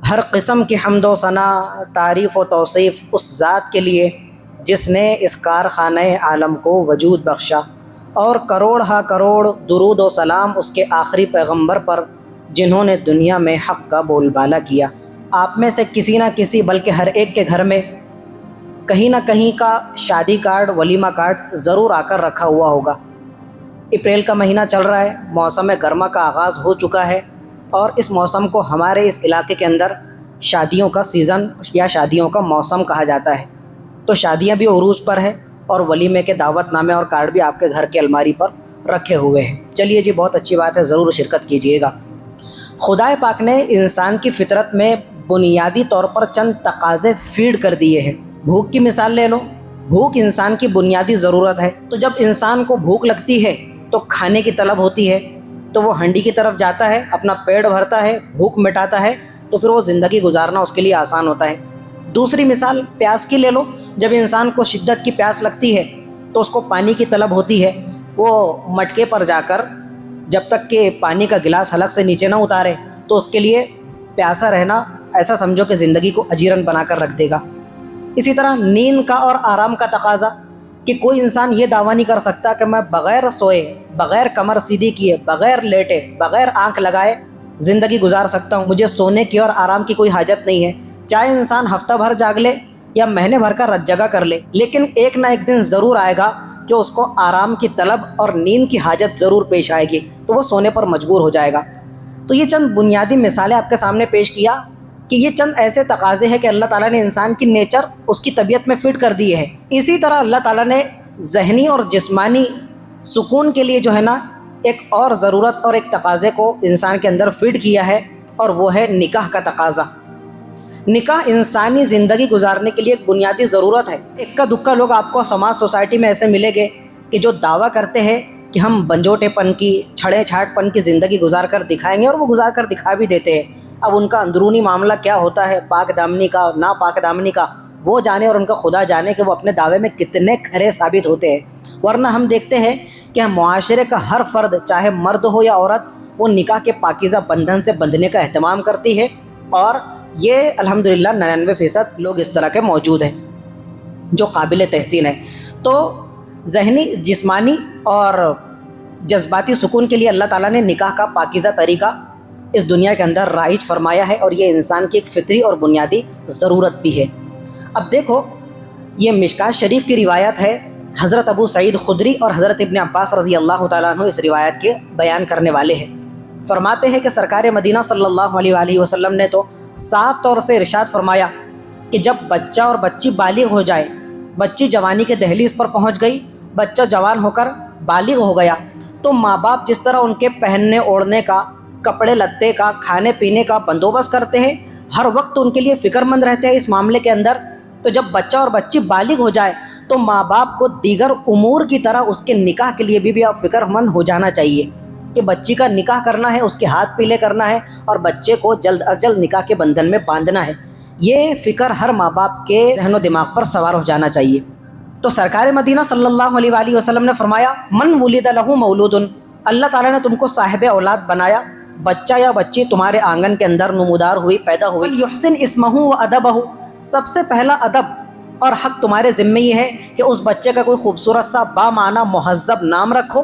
ہر قسم کی حمد و ثنا، تعریف و توصیف اس ذات کے لیے جس نے اس کارخانہ عالم کو وجود بخشا، اور کروڑ ہا کروڑ درود و سلام اس کے آخری پیغمبر پر جنہوں نے دنیا میں حق کا بول بالا کیا۔ آپ میں سے کسی نہ کسی بلکہ ہر ایک کے گھر میں کہیں نہ کہیں کا شادی کارڈ، ولیمہ کارڈ ضرور آ کر رکھا ہوا ہوگا۔ اپریل کا مہینہ چل رہا ہے، موسم گرما کا آغاز ہو چکا ہے، اور اس موسم کو ہمارے اس علاقے کے اندر شادیوں کا سیزن یا شادیوں کا موسم کہا جاتا ہے۔ تو شادیاں بھی عروج پر ہے، اور ولیمے کے دعوت نامے اور کارڈ بھی آپ کے گھر کی الماری پر رکھے ہوئے ہیں۔ چلیے جی، بہت اچھی بات ہے، ضرور شرکت کیجیے گا۔ خدا پاک نے انسان کی فطرت میں بنیادی طور پر چند تقاضے فیڈ کر دیے ہیں۔ بھوک کی مثال لے لو، بھوک انسان کی بنیادی ضرورت ہے۔ تو جب انسان کو بھوک لگتی ہے تو کھانے کی طلب ہوتی ہے، تو وہ ہنڈی کی طرف جاتا ہے، اپنا پیٹ بھرتا ہے، بھوک مٹاتا ہے، تو پھر وہ زندگی گزارنا اس کے لیے آسان ہوتا ہے۔ دوسری مثال پیاس کی لے لو، جب انسان کو شدت کی پیاس لگتی ہے تو اس کو پانی کی طلب ہوتی ہے، وہ مٹکے پر جا کر جب تک کہ پانی کا گلاس حلق سے نیچے نہ اتارے تو اس کے لیے پیاسا رہنا ایسا سمجھو کہ زندگی کو اجیرن بنا کر رکھ دے گا۔ اسی طرح نیند کا اور آرام کا تقاضا، کہ کوئی انسان یہ دعویٰ نہیں کر سکتا کہ میں بغیر سوئے، بغیر کمر سیدھی کیے، بغیر لیٹے، بغیر آنکھ لگائے زندگی گزار سکتا ہوں، مجھے سونے کی اور آرام کی کوئی حاجت نہیں ہے۔ چاہے انسان ہفتہ بھر جاگ لے یا مہینے بھر کا رت جگہ کر لے، لیکن ایک نہ ایک دن ضرور آئے گا کہ اس کو آرام کی طلب اور نیند کی حاجت ضرور پیش آئے گی، تو وہ سونے پر مجبور ہو جائے گا۔ تو یہ چند بنیادی مثالیں آپ کے سامنے پیش کیا کہ یہ چند ایسے تقاضے ہیں کہ اللہ تعالیٰ نے انسان کی نیچر، اس کی طبیعت میں فٹ کر دی ہے۔ اسی طرح اللہ تعالیٰ نے ذہنی اور جسمانی سکون کے لیے جو ہے نا ایک اور ضرورت اور ایک تقاضے کو انسان کے اندر فٹ کیا ہے، اور وہ ہے نکاح کا تقاضا۔ نکاح انسانی زندگی گزارنے کے لیے ایک بنیادی ضرورت ہے۔ اکا دکا لوگ آپ کو سماج سوسائٹی میں ایسے ملیں گے کہ جو دعویٰ کرتے ہیں کہ ہم بنجوٹے پن کی، چھڑے چھاٹ پن کی زندگی گزار کر دکھائیں گے، اور وہ گزار کر دکھا بھی دیتے ہیں۔ اب ان کا اندرونی معاملہ کیا ہوتا ہے، پاک دامنی کا، نا پاک دامنی کا، وہ جانے اور ان کا خدا جانے کہ وہ اپنے دعوے میں کتنے کھرے ثابت ہوتے ہیں۔ ورنہ ہم دیکھتے ہیں کہ معاشرے کا ہر فرد، چاہے مرد ہو یا عورت، وہ نکاح کے پاکیزہ بندھن سے بندھنے کا اہتمام کرتی ہے، اور یہ الحمدللہ 99% لوگ اس طرح کے موجود ہیں جو قابل تحسین ہے۔ تو ذہنی، جسمانی اور جذباتی سکون کے لیے اللہ تعالیٰ نے نکاح کا پاکیزہ طریقہ اس دنیا کے اندر رائج فرمایا ہے، اور یہ انسان کی ایک فطری اور بنیادی ضرورت بھی ہے۔ اب دیکھو، یہ مشکات شریف کی روایت ہے، حضرت ابو سعید خدری اور حضرت ابن عباس رضی اللہ تعالیٰ عنہ اس روایت کے بیان کرنے والے ہیں۔ فرماتے ہیں کہ سرکار مدینہ صلی اللہ علیہ وآلہ وسلم نے تو صاف طور سے ارشاد فرمایا کہ جب بچہ اور بچی بالغ ہو جائے، بچی جوانی کے دہلیز پر پہنچ گئی، بچہ جوان ہو کر بالغ ہو گیا، تو ماں باپ جس طرح ان کے پہننے اوڑھنے کا، کپڑے لتے کا، کھانے پینے کا بندوبست کرتے ہیں، ہر وقت ان کے لیے فکر مند رہتے ہیں اس معاملے کے اندر، تو جب بچہ اور بچی بالغ ہو جائے تو ماں باپ کو دیگر امور کی طرح اس کے نکاح کے لیے بھی آپ فکر مند ہو جانا چاہیے کہ بچی کا نکاح کرنا ہے، اس کے ہاتھ پیلے کرنا ہے، اور بچے کو جلد از جلد نکاح کے بندھن میں باندھنا ہے۔ یہ فکر ہر ماں باپ کے ذہن و دماغ پر سوار ہو جانا چاہیے۔ تو سرکار مدینہ صلی اللہ علیہ وآلہ وسلم نے فرمایا، من ولد لہ مولود، اللہ تعالیٰ نے تم کو صاحب اولاد بنایا، بچہ یا بچی تمہارے آنگن کے اندر نمودار ہوئی، پیدا ہوئی، یحسن اسمہ و ادبہ، سب سے پہلا ادب اور حق تمہارے ذمہ یہ ہے کہ اس بچے کا کوئی خوبصورت سا بامعنی مہذب نام رکھو،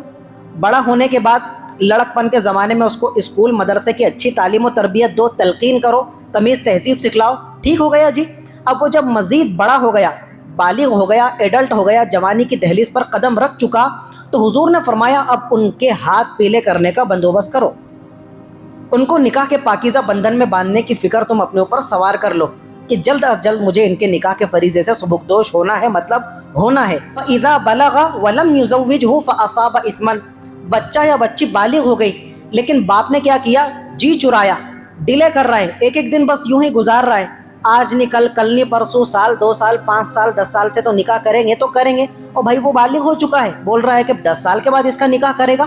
بڑا ہونے کے بعد لڑک پن کے زمانے میں اس کو اسکول مدرسے کی اچھی تعلیم و تربیت دو، تلقین کرو، تمیز تہذیب سکھلاؤ، ٹھیک ہو گیا جی۔ اب وہ جب مزید بڑا ہو گیا، بالغ ہو گیا، ایڈلٹ ہو گیا، جوانی کی دہلیز پر قدم رکھ چکا، تو حضور نے فرمایا اب ان کے ہاتھ پیلے کرنے کا بندوبست کرو، ان کو نکاح کے پاکیزہ بندھن میں باندھنے کی فکر تم اپنے اوپر سوار کر لو کہ جلد از جلد مجھے ان کے نکاح کے فریضے سے سبکدوش ہونا ہے، مطلب ہونا ہے۔ فَإِذَا بَلَغَ وَلَمْ يُزَوِّجْهُ فَأَصَابَ إِثْمًا، بچہ یا بچی بالغ ہو گئی لیکن باپ نے کیا کیا، جی چرایا، ڈیلے کر رہا ہے، ایک ایک دن بس یوں ہی گزار رہا ہے، آج نہیں کل، کل نہیں پرسوں، سال 2 سال 5 سال 10 سال سے تو نکاح کریں گے تو کریں گے، اور بھائی وہ بالغ ہو چکا ہے، بول رہا ہے کہ 10 سال کے بعد اس کا نکاح کرے گا،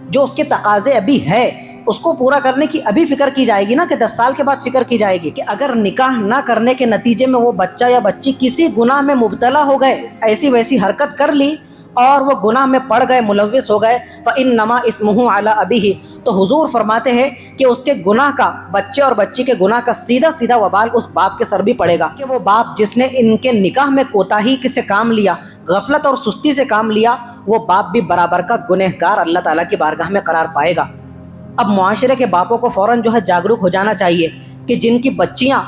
جو اس کے تقاضے ابھی ہے اس کو پورا کرنے کی ابھی فکر کی جائے گی نا، کہ 10 سال کے بعد فکر کی جائے گی کہ اگر نکاح نہ کرنے کے نتیجے میں وہ بچہ یا بچی کسی گناہ میں مبتلا ہو گئے، ایسی ویسی حرکت کر لی، اور وہ گناہ میں پڑ گئے، ملوث ہو گئے، فإنما اسمہ علی ابیہ، تو حضور فرماتے ہیں کہ اس کے گناہ کا، بچے اور بچی کے گناہ کا سیدھا سیدھا وبال اس باپ کے سر بھی پڑے گا، کہ وہ باپ جس نے ان کے نکاح میں کوتاہی سے کام لیا، غفلت اور سستی سے کام لیا، وہ باپ بھی برابر کا گنہگار اللہ تعالیٰ کی بارگاہ میں قرار پائے گا۔ اب معاشرے کے باپوں کو فوراً جاگروک ہو جانا چاہیے کہ جن کی بچیاں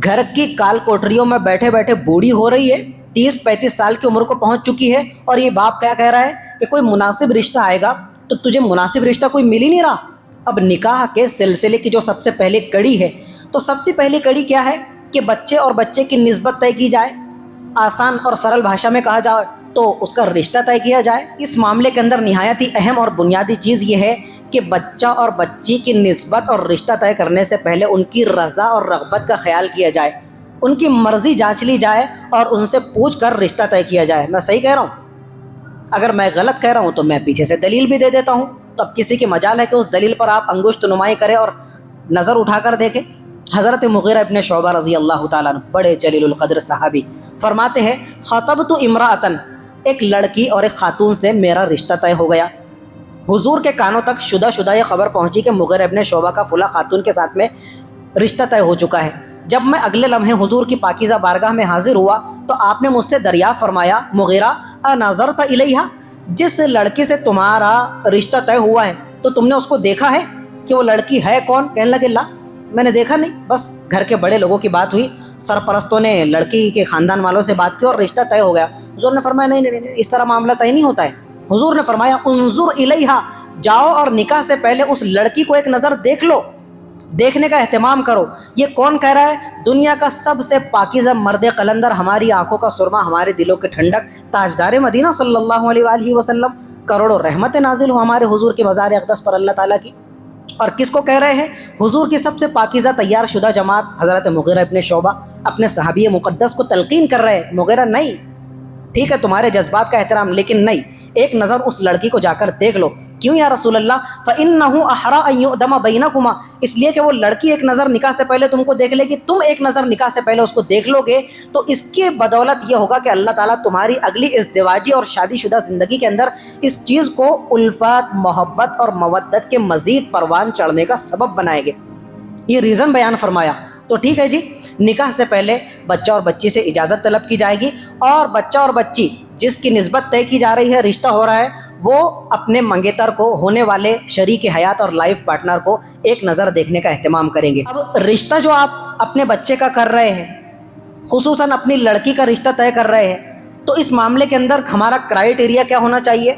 گھر کی کال کوٹریوں میں بیٹھے بیٹھے بوڑھی ہو رہی ہے، 30-35 سال کی عمر کو پہنچ چکی ہے، اور یہ باپ کیا کہہ رہا ہے کہ کوئی مناسب رشتہ آئے گا، تو تجھے مناسب رشتہ کوئی مل ہی نہیں رہا۔ اب نکاح کے سلسلے کی جو سب سے پہلی کڑی ہے، تو سب سے پہلی کڑی کیا ہے کہ بچے اور بچے کی نسبت طے کی جائے، آسان اور سرل بھاشا میں کہا جائے تو اس کا رشتہ طے کیا جائے۔ اس معاملے کے اندر نہایت ہی اہم اور بنیادی چیز یہ ہے کہ بچہ اور بچی کی نسبت اور رشتہ طے کرنے سے پہلے ان کی رضا اور رغبت کا خیال کیا جائے، ان کی مرضی جانچ لی جائے اور ان سے پوچھ کر رشتہ طے کیا جائے۔ میں صحیح کہہ رہا ہوں؟ اگر میں غلط کہہ رہا ہوں تو میں پیچھے سے دلیل بھی دے دیتا ہوں، تو اب کسی کی مجال ہے کہ اس دلیل پر آپ انگشت نمائی کریں اور نظر اٹھا کر دیکھیں۔ حضرت مغیرہ ابن شعبہ رضی اللہ تعالیٰ عنہ، بڑے جلیل القدر صحابی، فرماتے ہیں خطبت امرأۃ، ایک لڑکی اور ایک خاتون سے میرا رشتہ طے ہو گیا۔ حضور کے کانوں تک شدہ یہ خبر پہنچی کہ مغیرہ ابن شعبہ کا فلاں خاتون کے ساتھ میں رشتہ طے ہو چکا ہے۔ جب میں اگلے لمحے حضور کی پاکیزہ بارگاہ میں حاضر ہوا تو آپ نے مجھ سے دریافت فرمایا، مغیرہ انظرت الیہا، جس لڑکی سے تمہارا رشتہ طے ہوا ہے تو تم نے اس کو دیکھا ہے کہ وہ لڑکی ہے کون؟ کہنے لگے لا، میں نے دیکھا نہیں، بس گھر کے بڑے لوگوں کی بات ہوئی، سرپرستوں نے لڑکی کے خاندان والوں سے بات کی اور رشتہ طے ہو گیا۔ حضور نے فرمایا نہیں، اس طرح معاملہ طے نہیں ہوتا ہے۔ حضور نے فرمایا انظر الیہا، جاؤ اور نکاح سے پہلے اس لڑکی کو ایک نظر دیکھ لو، دیکھنے کا اہتمام کرو۔ یہ کون کہہ رہا ہے؟ دنیا کا سب سے پاکیزہ مرد قلندر، ہماری آنکھوں کا سرما، ہمارے دلوں کی ٹھنڈک، تاجدار مدینہ صلی اللہ علیہ وآلہ وسلم، کروڑوں رحمت نازل ہو ہمارے حضور کے مزار اقدس پر اللہ تعالیٰ کی۔ اور کس کو کہہ رہے ہیں؟ حضور کی سب سے پاکیزہ تیار شدہ جماعت حضرت مغیرہ ابن شعبہ اپنے صحابی مقدس کو تلقین کر رہے ہیں، مغیرہ نہیں، ٹھیک ہے تمہارے جذبات کا احترام، لیکن نہیں، ایک نظر اس لڑکی کو جا کر دیکھ لو۔ کیوں یا رسول اللہ؟ فَإِنَّهُ أَحْرَىٰ أَن يُؤْدَمَ بَيْنَكُمَا، اس لیے کہ وہ لڑکی ایک نظر نکاح سے پہلے تم کو دیکھ لے گی، تم ایک نظر نکاح سے پہلے اس کو دیکھ لو گے، تو اس کی بدولت یہ ہوگا کہ اللہ تعالیٰ تمہاری اگلی ازدواجی اور شادی شدہ زندگی کے اندر اس چیز کو الفت، محبت اور مودت کے مزید پروان چڑھنے کا سبب بنائے گے۔ یہ ریزن بیان فرمایا۔ تو ٹھیک ہے جی، نکاح سے پہلے بچہ اور بچی سے اجازت طلب کی جائے گی، اور بچہ اور بچی جس کی نسبت طے کی جا رہی ہے، رشتہ ہو رہا ہے، وہ اپنے منگیتر کو، ہونے والے شریک حیات اور لائف پارٹنر کو ایک نظر دیکھنے کا اہتمام کریں گے۔ اب رشتہ جو آپ اپنے بچے کا کر رہے ہیں، خصوصاً اپنی لڑکی کا رشتہ طے کر رہے ہیں، تو اس معاملے کے اندر ہمارا کرائیٹیریا کیا ہونا چاہیے؟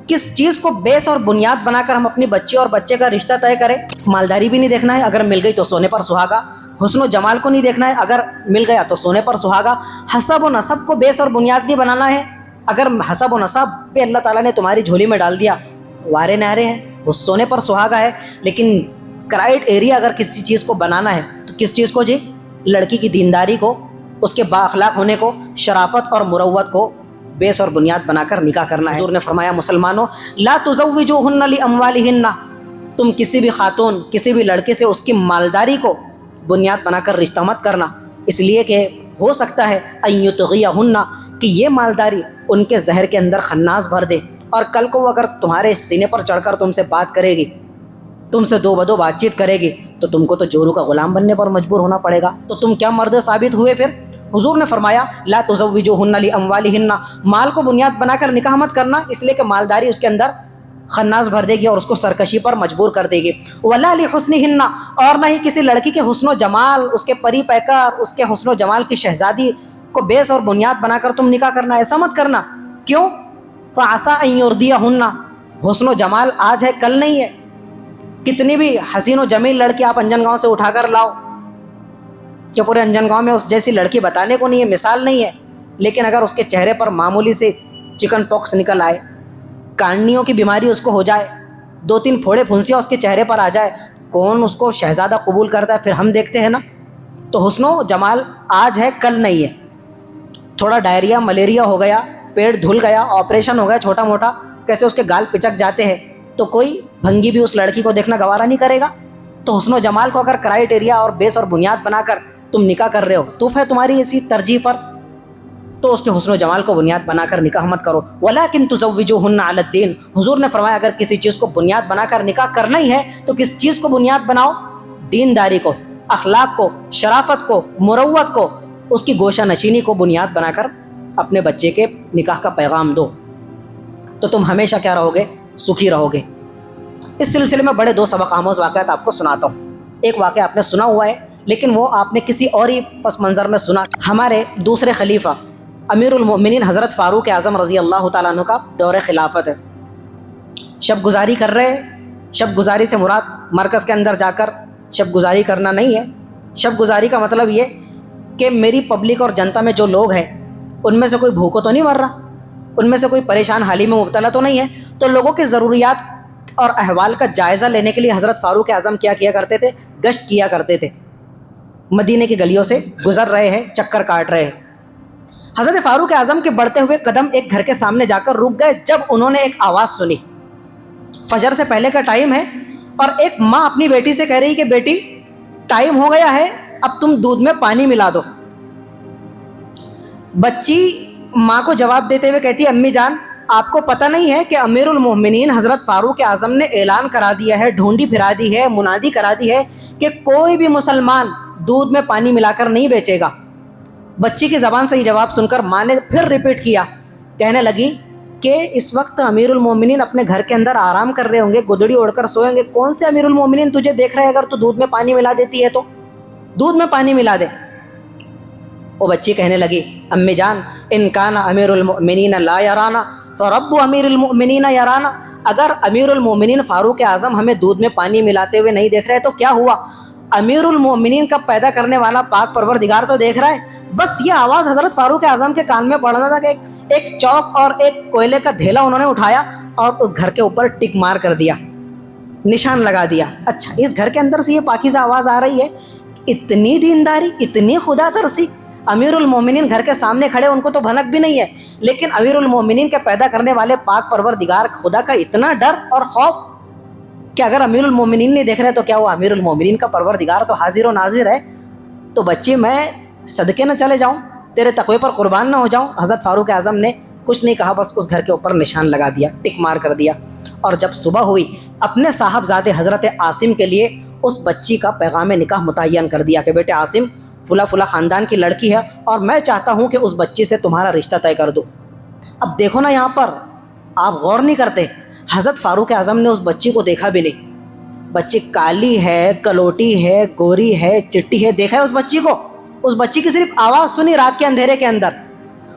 کس چیز کو بیس اور بنیاد بنا کر ہم اپنی بچی اور بچے کا رشتہ طے کریں؟ مالداری بھی نہیں دیکھنا ہے، اگر مل گئی تو سونے پر سہاگا۔ حسن و جمال کو نہیں دیکھنا ہے، اگر مل گیا تو سونے پر سہاگا۔ حسب و نسب کو بیس اور بنیاد نہیں بنانا ہے، اگر حسب و نسب پہ اللہ تعالیٰ نے تمہاری جھولی میں ڈال دیا، وارے نعرے ہیں، وہ سونے پر سہاگا ہے۔ لیکن کرائیٹیریا اگر کسی چیز کو بنانا ہے تو کس چیز کو جی؟ لڑکی کی دینداری کو، اس کے با اخلاق ہونے کو، شرافت اور مروت کو بیس اور بنیاد بنا کر نکاح کرنا ہے۔ حضور نے فرمایا مسلمانوں لا تزوجوہن لاموالہن، تم کسی بھی خاتون، کسی بھی لڑکے سے اس کی مالداری کو بنیاد بنا کر رشتہ مت کرنا، اس لیے کہ ہو سکتا ہے ان یطغیہن، کہ یہ مالداری ان کے زہر کے اندر خناس بھر دے، اور کل کو وہ اگر تمہارے سینے پر چڑھ کر تم سے بات کرے گی، تم سے دو بدو بات چیت کرے گی، تو تم کو تو جورو کا غلام بننے پر مجبور ہونا پڑے گا، تو تم کیا مرد ثابت ہوئے پھر؟ حضور نے فرمایا لا تزوجوہن لاموالہن، مال کو بنیاد بنا کر نکاح مت کرنا، اس لیے کہ مالداری اس کے اندر خناس بھر دے گی اور اس کو سرکشی پر مجبور کر دے گی۔ ولا لحسنہن، اور نہ ہی کسی لڑکی کے حسن و جمال، اس کے پری پیکر، اس کے حسن و جمال کی شہزادی کو بیس اور بنیاد بنا کر تم نکاح کرنا، ایسا مت کرنا۔ کیوں؟ فعسیٰ ان یردیہن، حسن و جمال آج ہے کل نہیں ہے، کتنی بھی حسین و جمیل لڑکی آپ انجن گاؤں سے اٹھا کر لاؤ، کہ پورے انجن گاؤں میں اس جیسی لڑکی بتانے کو نہیں ہے، مثال نہیں ہے، لیکن اگر اس کے چہرے پر معمولی سے چکن پاکس نکل آئے، کانڈیوں کی بیماری اس کو ہو جائے، 2-3 پھوڑے پھنسیاں اس کے چہرے پر آ جائے، کون اس کو شہزادہ قبول کرتا ہے؟ پھر ہم دیکھتے ہیں نا۔ تو حسن و جمال آج ہے کل نہیں ہے، تھوڑا ڈائریا ملیریا ہو گیا، پیٹ دھل گیا، آپریشن ہو گیا چھوٹا موٹا، کیسے اس کے گال پچک جاتے ہیں، تو کوئی بھنگی بھی اس لڑکی کو دیکھنا گوارا نہیں کرے گا۔ تو حسن و جمال کو اگر کرائیٹیریا اور بیس اور بنیاد بنا کر تم نکاح کر رہے ہو، تو ہے تمہاری اسی ترجیح پر، تو اس کے حسن و جمال کو بنیاد بنا کر نکاح مت کرو. وَلَٰكِن تُزَوِّجُوهُنَّ عَلَى الدِّينِ, حضور نے فرمایا اگر کسی چیز کو بنیاد بنا کر نکاح کرنا ہی ہے تو کس چیز کو بنیاد بناؤ؟ دینداری کو, اخلاق کو, شرافت کو, مروت کو, اس کی گوشہ نشینی کو بنیاد بنا کر اپنے بچے کے نکاح کا پیغام دو, تو تم ہمیشہ کیا رہو گے؟ سکھی رہو گے. اس سلسلے میں بڑے 2 سبق آموز واقعات آپ کو سناتا ہوں. ایک واقعہ آپ نے سنا ہوا ہے لیکن وہ آپ نے کسی اور ہی پس منظر میں سنا. ہمارے دوسرے خلیفہ امیر المؤمنین حضرت فاروق اعظم رضی اللہ تعالیٰ عنہ کا دور خلافت ہے. شب گزاری کر رہے. شب گزاری سے مراد مرکز کے اندر جا کر شب گزاری کرنا نہیں ہے. شب گزاری کا مطلب یہ کہ میری پبلک اور جنتا میں جو لوگ ہیں ان میں سے کوئی بھوکو تو نہیں مر رہا, ان میں سے کوئی پریشان حالی میں مبتلا تو نہیں ہے. تو لوگوں کی ضروریات اور احوال کا جائزہ لینے کے لیے حضرت فاروق اعظم کیا کرتے تھے؟ گشت کیا کرتے تھے. مدینے کی گلیوں سے گزر رہے ہیں, چکر کاٹ رہے ہیں. حضرت فاروق اعظم کے بڑھتے ہوئے قدم ایک گھر کے سامنے جا کر رک گئے جب انہوں نے ایک آواز سنی. فجر سے پہلے کا ٹائم ہے اور ایک ماں اپنی بیٹی سے کہہ رہی کہ بیٹی ٹائم ہو گیا ہے, اب تم دودھ میں پانی ملا دو. بچی ماں کو جواب دیتے ہوئے کہتی ہے امی جان آپ کو پتہ نہیں ہے کہ امیر المؤمنین حضرت فاروق اعظم نے اعلان کرا دیا ہے, ڈھونڈی پھرا دی ہے, منادی کرا دی ہے کہ کوئی بھی مسلمان دودھ میں پانی ملا کر نہیں بیچے گا. بچی کی زبان سے یہ جواب سن کر ماں نے پھر ریپیٹ کیا, کہنے لگی کہ اس وقت امیر المؤمنین اپنے گھر کے اندر آرام کر رہے ہوں گے, گدڑی اوڑھ کر سوئیں گے. کون سے امیر المؤمنین تجھے دیکھ رہے ہیں؟ اگر تو دودھ میں پانی ملا دیتی ہے تو دودھ میں پانی ملا دے. وہ بچی کہنے لگی امی جان ان کان امیر المؤمنین لا یرانا فرب امیر المؤمنین یرانا, اگر امیر المؤمنین فاروق اعظم ہمیں دودھ میں پانی ملاتے ہوئے نہیں دیکھ رہے تو کیا ہوا, امیر المؤمنین کا پیدا کرنے والا پاک پروردگار تو دیکھ رہا ہے. بس یہ آواز حضرت فاروق اعظم کے کان میں پڑنا تھا کہ ایک چوک اور ایک کوئلے کا دھیلا انہوں نے اٹھایا اور اس گھر کے اوپر ٹک مار کر دیا, نشان لگا دیا. اچھا اس گھر کے اندر سے یہ پاکیزہ آواز آ رہی ہے, اتنی دینداری, اتنی خدا ترسی. امیر المومنین گھر کے سامنے کھڑے, ان کو تو بھنک بھی نہیں ہے, لیکن امیر المومنین کے پیدا کرنے والے پاک پروردگار خدا کا اتنا ڈر اور خوف کہ اگر امیر المومنین نہیں دیکھ رہے تو کیا وہ امیر المومنین کا پروردگار تو حاضر و ناظر ہے. تو بچی میں صدقے نہ چلے جاؤں, تیرے تقوی پر قربان نہ ہو جاؤں. حضرت فاروق اعظم نے کچھ نہیں کہا, بس اس گھر کے اوپر نشان لگا دیا, ٹک مار کر دیا. اور جب صبح ہوئی اپنے صاحبزادے حضرت عاصم کے لیے اس بچی کا پیغام نکاح متعین کر دیا کہ بیٹے عاصم فلاں فلاں خاندان کی لڑکی ہے اور میں چاہتا ہوں کہ اس بچی سے تمہارا رشتہ طے کر دو. اب دیکھو نا یہاں پر آپ غور نہیں کرتے, حضرت فاروق اعظم نے اس بچی کو دیکھا بھی نہیں. بچی کالی ہے, کلوٹی ہے, گوری ہے, چٹی ہے, دیکھا ہے اس بچی کو؟ اس بچی کی صرف آواز سنی رات کے اندھیرے کے اندر.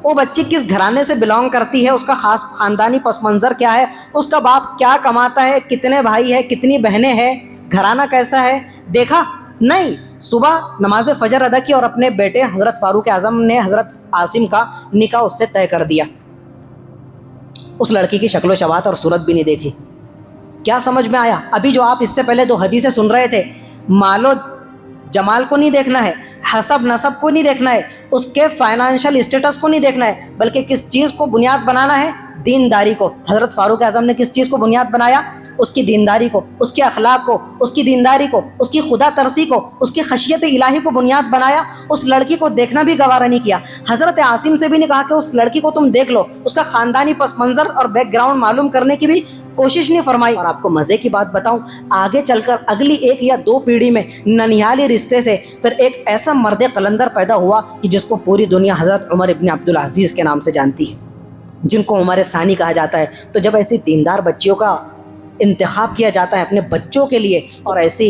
وہ بچی کس گھرانے سے بلانگ کرتی ہے, اس کا خاص خاندانی پس منظر کیا ہے, اس کا باپ کیا کماتا ہے, کتنے بھائی ہے, کتنی بہنیں ہیں, گھرانہ کیسا ہے, دیکھا نہیں. صبح نماز فجر ادا کی اور اپنے بیٹے حضرت فاروق اعظم نے حضرت عاصم کا نکاح اس سے طے کر دیا. اس لڑکی کی شکل و شباہت اور صورت بھی نہیں دیکھی. کیا سمجھ میں آیا؟ ابھی جو آپ اس سے پہلے 2 حدیثیں سن رہے تھے, مال و جمال کو نہیں دیکھنا ہے, حسب نسب کو نہیں دیکھنا ہے, اس کے فائنانشل اسٹیٹس کو نہیں دیکھنا ہے, بلکہ کس چیز کو بنیاد بنانا ہے؟ دینداری کو. حضرت فاروق اعظم نے کس چیز کو بنیاد بنایا؟ اس کی دینداری کو, اس کے اخلاق کو, اس کی دینداری کو, اس کی خدا ترسی کو, اس کی خشیت الہی کو بنیاد بنایا. اس لڑکی کو دیکھنا بھی گوارہ نہیں کیا. حضرت عاصم سے بھی نہیں کہا کہ اس لڑکی کو تم دیکھ لو, اس کا خاندانی پس منظر اور بیک گراؤنڈ معلوم کرنے کی بھی کوشش نہیں فرمائی. اور آپ کو مزے کی بات بتاؤں, آگے چل کر اگلی 1 یا 2 پیڑھی میں ننیالی رشتے سے پھر ایک ایسا مرد قلندر پیدا ہوا کہ جس کو پوری دنیا حضرت عمر ابن عبدالعزیز کے نام سے جانتی ہے, جن کو عمر ثانی کہا جاتا ہے. تو جب ایسی دیندار بچیوں کا انتخاب کیا جاتا ہے اپنے بچوں کے لیے, اور ایسی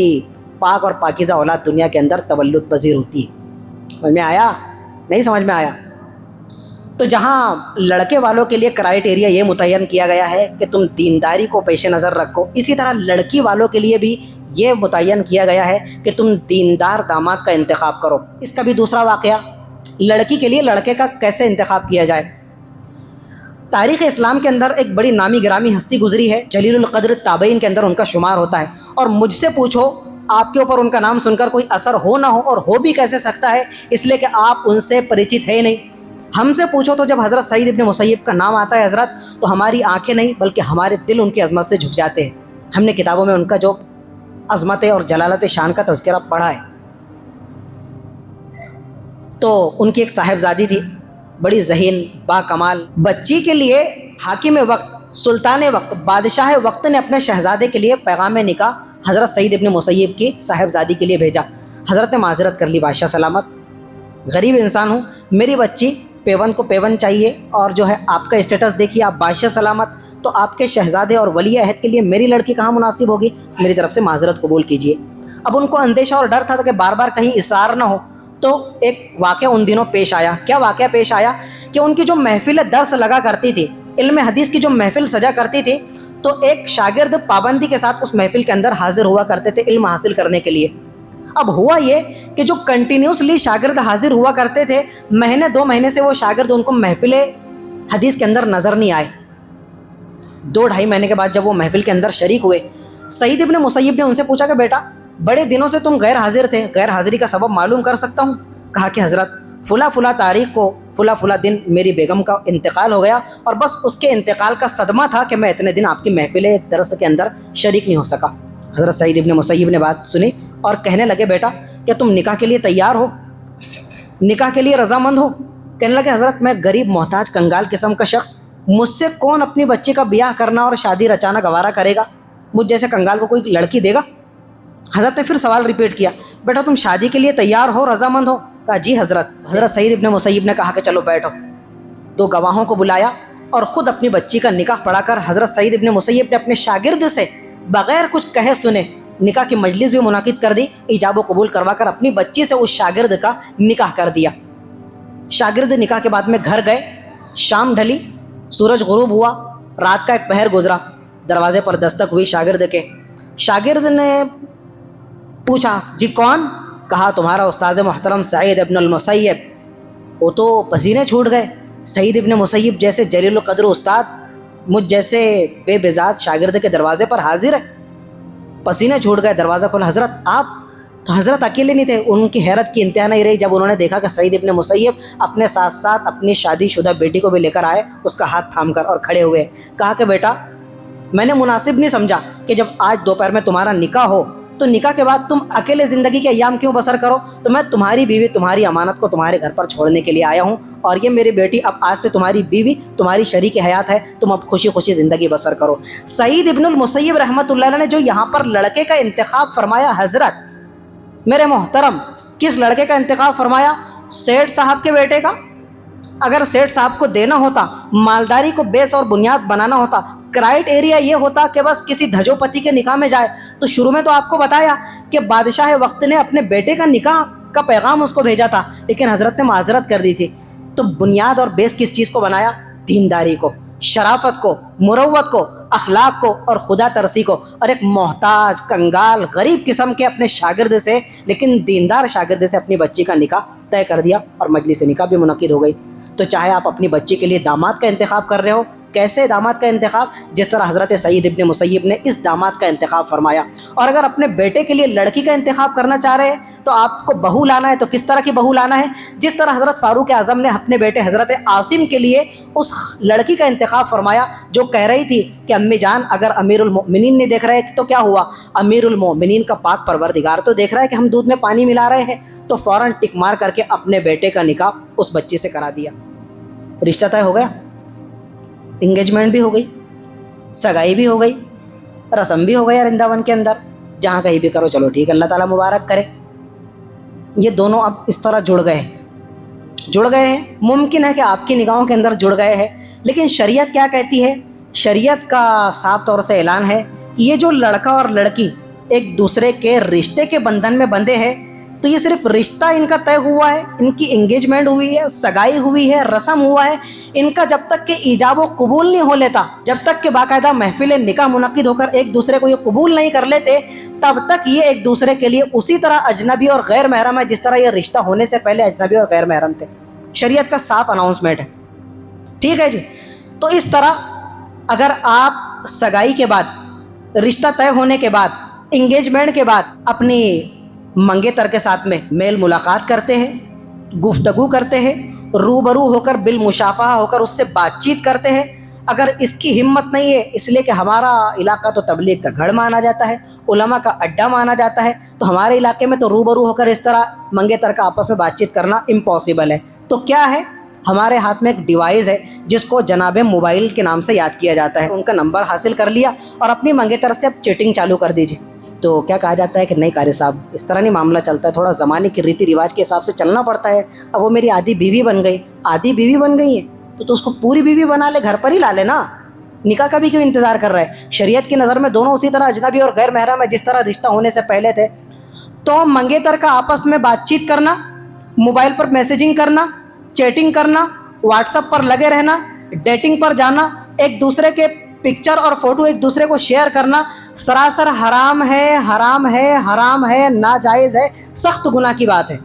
پاک اور پاکیزہ اولاد دنیا کے اندر تولد پذیر ہوتی ہے. سمجھ میں آیا؟ نہیں سمجھ میں آیا؟ تو جہاں لڑکے والوں کے لیے کرائیٹیریا یہ متعین کیا گیا ہے کہ تم دینداری کو پیش نظر رکھو, اسی طرح لڑکی والوں کے لیے بھی یہ متعین کیا گیا ہے کہ تم دیندار داماد کا انتخاب کرو. اس کا بھی دوسرا واقعہ, لڑکی کے لیے لڑکے کا کیسے انتخاب کیا جائے. تاریخ اسلام کے اندر ایک بڑی نامی گرامی ہستی گزری ہے, جلیل القدر تابعین کے اندر ان کا شمار ہوتا ہے. اور مجھ سے پوچھو آپ کے اوپر ان کا نام سن کر کوئی اثر ہو نہ ہو, اور ہو بھی کیسے سکتا ہے, اس لیے کہ آپ ان سے پریچت ہے نہیں. ہم سے پوچھو تو جب حضرت سعید ابن مسیب کا نام آتا ہے حضرت, تو ہماری آنکھیں نہیں بلکہ ہمارے دل ان کی عظمت سے جھک جاتے ہیں. ہم نے کتابوں میں ان کا جو عظمت اور جلالت شان کا تذکرہ پڑھا ہے. تو ان کی ایک صاحبزادی تھی, بڑی ذہین با کمال بچی کے لیے حاکم وقت، سلطان وقت، بادشاہ وقت نے اپنے شہزادے کے لیے پیغام نکاح حضرت سعید ابن مسیب کی صاحبزادی کے لیے بھیجا۔ حضرت نے معذرت کر لی، بادشاہ سلامت، غریب انسان ہوں، میری بچی پیون کو پیون چاہیے، اور جو ہے آپ کا اسٹیٹس دیکھیے، آپ بادشاہ سلامت، تو آپ کے شہزادے اور ولی عہد کے لیے میری لڑکی کہاں مناسب ہوگی؟ میری طرف سے معذرت قبول کیجیے۔ اب ان کو اندیشہ اور ڈر تھا کہ بار بار کہیں اصرار نہ ہو، تو ایک واقعہ ان دنوں پیش آیا۔ کیا واقعہ پیش آیا؟ کہ ان کی جو محفل درس لگا کرتی تھی، علم حدیث کی جو محفل سجا کرتی تھی، تو ایک شاگرد پابندی کے ساتھ اس محفل کے اندر حاضر ہوا کرتے تھے علم حاصل کرنے کے لیے۔ اب ہوا یہ کہ جو کنٹینیوسلی شاگرد حاضر ہوا کرتے تھے، مہینے 2 مہینے سے وہ شاگرد ان کو محفل حدیث کے اندر نظر نہیں آئے۔ 2-2.5 مہینے کے بعد جب وہ محفل کے اندر شریک ہوئے، سعید ابن مسیب نے ان سے پوچھا کہ بیٹا بڑے دنوں سے تم غیر حاضر تھے، غیر حاضری کا سبب معلوم کر سکتا ہوں؟ کہا کہ حضرت فلاں فلاں تاریخ کو فلاں فلاں دن میری بیگم کا انتقال ہو گیا، اور بس اس کے انتقال کا صدمہ تھا کہ میں اتنے دن آپ کی محفل درس کے اندر شریک نہیں ہو سکا۔ حضرت سعید ابن مسیب نے بات سنی اور کہنے لگے بیٹا کیا تم نکاح کے لیے تیار ہو، نکاح کے لیے رضامند ہو؟ کہنے لگے حضرت میں غریب محتاج کنگال قسم کا شخص، مجھ سے کون اپنی بچی کا بیاہ کرنا اور شادی رچانا گوارا کرے گا؟ مجھ جیسے کنگال کو کوئی لڑکی دے گا؟ حضرت نے پھر سوال ریپیٹ کیا، بیٹا تم شادی کے لیے تیار ہو، رضامند ہو؟ کہا جی حضرت۔ حضرت سعید ابن مسیب نے کہا کہ چلو بیٹھو۔ 2 گواہوں کو بلایا اور خود اپنی بچی کا نکاح پڑھا کر حضرت سعید ابن مسیب نے اپنے شاگرد سے بغیر کچھ کہے سنے نکاح کی مجلس بھی منعقد کر دی، ایجاب و قبول کروا کر اپنی بچی سے اس شاگرد کا نکاح کر دیا۔ شاگرد نکاح کے بعد میں گھر گئے، شام ڈھلی، سورج غروب ہوا، رات کا ایک پہر گزرا، دروازے پر دستک ہوئی شاگرد کے۔ شاگرد نے پوچھا جی کون؟ کہا تمہارا استاذ محترم سعید ابن المسیب۔ وہ تو پسینے چھوٹ گئے، سعید ابن مسیب جیسے جلیل القدر استاد مجھ جیسے بے بذات شاگرد کے دروازے پر حاضر ہے۔ پسینے چھوٹ گئے، دروازہ کھولا، حضرت آپ؟ تو حضرت اکیلے نہیں تھے، ان کی حیرت کی انتہا نہیں رہی جب انہوں نے دیکھا کہ سعید ابن مسیب اپنے ساتھ ساتھ اپنی شادی شدہ بیٹی کو بھی لے کر آئے، اس کا ہاتھ تھام کر، اور کھڑے ہوئے۔ کہا کہ بیٹا میں نے مناسب نہیں سمجھا کہ جب آج دوپہر میں تمہارا نکاح ہو تو نکاح کے بعد تم اکیلے زندگی کے ایام کیوں بسر کرو؟ تو میں تمہاری بیوی، تمہاری امانت کو تمہارے گھر پر چھوڑنے کے لیے آیا ہوں، اور یہ میری بیٹی اب آج سے تمہاری بیوی، تمہاری شریک حیات ہے، تم اب خوشی خوشی زندگی بسر کرو۔ سعید ابن المسیب رحمۃ اللہ علیہ نے جو یہاں پر لڑکے کا انتخاب فرمایا، حضرت میرے محترم کس لڑکے کا انتخاب فرمایا؟ سیٹھ صاحب کے بیٹے کا۔ اگر سیٹھ صاحب کو دینا ہوتا، مالداری کو بیس اور بنیاد بنانا ہوتا، کرائٹ ایریا یہ ہوتا کہ بس کسی دھجو پتی کے نکاح میں جائے، تو شروع میں تو آپ کو بتایا کہ بادشاہ وقت نے اپنے بیٹے کا نکاح کا پیغام اس کو بھیجا تھا، لیکن حضرت نے معذرت کر دی تھی۔ تو بنیاد اور بیس کس چیز کو بنایا؟ دینداری کو، شرافت کو، مروت کو، اخلاق کو اور خدا ترسی کو، اور ایک محتاج کنگال غریب قسم کے اپنے شاگرد سے، لیکن دیندار شاگرد سے اپنی بچی کا نکاح طے کر دیا، اور مجلس نکاح بھی منعقد ہو گئی۔ تو چاہے آپ اپنی بچی کے لیے داماد کا انتخاب کر رہے ہو، کیسے داماد کا انتخاب؟ جس طرح حضرت سعید ابن مسیب نے اس داماد کا انتخاب فرمایا۔ اور اگر اپنے بیٹے کے لیے لڑکی کا انتخاب کرنا چاہ رہے ہیں تو آپ کو بہو لانا ہے، تو کس طرح کی بہو لانا ہے؟ جس طرح حضرت فاروق اعظم نے اپنے بیٹے حضرت عاصم کے لیے اس لڑکی کا انتخاب فرمایا جو کہہ رہی تھی کہ امی جان اگر امیر المؤمنین نہیں دیکھ رہے تو کیا ہوا، امیر المؤمنین کا پاک پروردگار تو دیکھ رہا ہے کہ ہم دودھ میں پانی ملا رہے ہیں، تو فوراً ٹک مار کر کے اپنے بیٹے کا نکاح اس بچی سے کرا دیا۔ رشتہ طے ہو گیا، انگیجمنٹ بھی ہو گئی، سگائی بھی ہو گئی، رسم بھی ہو گیا رنداون کے اندر، جہاں کہیں بھی کرو چلو ٹھیک، اللہ تعالیٰ مبارک کرے۔ یہ دونوں اب اس طرح جڑ گئے ہیں، ممکن ہے کہ آپ کی نگاہوں کے اندر جڑ گئے ہیں، لیکن شریعت کیا کہتی ہے؟ شریعت کا صاف طور سے اعلان ہے کہ یہ جو لڑکا اور لڑکی ایک دوسرے کے رشتے کے بندھن میں بندھے ہیں، تو یہ صرف رشتہ ان کا طے ہوا ہے، ان کی انگیجمنٹ ہوئی ہے، سگائی ہوئی ہے، رسم ہوا ہے، ان کا جب تک کہ ایجاب و قبول نہیں ہو لیتا، جب تک کہ باقاعدہ محفل نکاح منعقد ہو کر ایک دوسرے کو یہ قبول نہیں کر لیتے، تب تک یہ ایک دوسرے کے لیے اسی طرح اجنبی اور غیر محرم ہے جس طرح یہ رشتہ ہونے سے پہلے اجنبی اور غیر محرم تھے۔ شریعت کا صاف اناؤنسمنٹ ہے، ٹھیک ہے جی۔ تو اس طرح اگر آپ سگائی کے بعد، رشتہ طے ہونے کے بعد، انگیجمنٹ کے بعد اپنی منگیتر کے ساتھ میں میل ملاقات کرتے ہیں، گفتگو کرتے ہیں، روبرو ہو کر بالمشافہہ ہو کر اس سے بات چیت کرتے ہیں، اگر اس کی ہمت نہیں ہے اس لیے کہ ہمارا علاقہ تو تبلیغ کا گھر مانا جاتا ہے، علماء کا اڈا مانا جاتا ہے، تو ہمارے علاقے میں تو روبرو ہو کر اس طرح منگیتر کا آپس میں بات چیت کرنا امپاسبل ہے، تو کیا ہے ہمارے ہاتھ میں ایک ڈیوائس ہے جس کو جناب موبائل کے نام سے یاد کیا جاتا ہے. ان کا نمبر حاصل کر لیا اور اپنی منگیتر سے اب چیٹنگ چالو کر دیجیے. تو کیا کہا جاتا ہے کہ نہیں قاری صاحب اس طرح نہیں معاملہ چلتا ہے, تھوڑا زمانے کی ریتی رواج کے حساب سے چلنا پڑتا ہے. اب وہ میری آدھی بیوی بن گئی, آدھی بیوی بن گئی ہے تو اس کو پوری بیوی بنا لے, گھر پر ہی لا لے نا, نکاح کا بھی کیوں انتظار کر رہا ہے؟ شریعت کی نظر میں دونوں اسی طرح اجنبی اور غیر محرم ہے جس طرح رشتہ ہونے سے پہلے تھے. تو منگیتر کا آپس میں بات چیت کرنا, موبائل پر میسیجنگ کرنا, چیٹنگ کرنا, واٹس ایپ پر لگے رہنا, ڈیٹنگ پر جانا, ایک دوسرے کے پکچر اور فوٹو ایک دوسرے کو شیئر کرنا سراسر حرام ہے, حرام ہے, حرام ہے, ناجائز ہے, سخت گناہ کی بات ہے.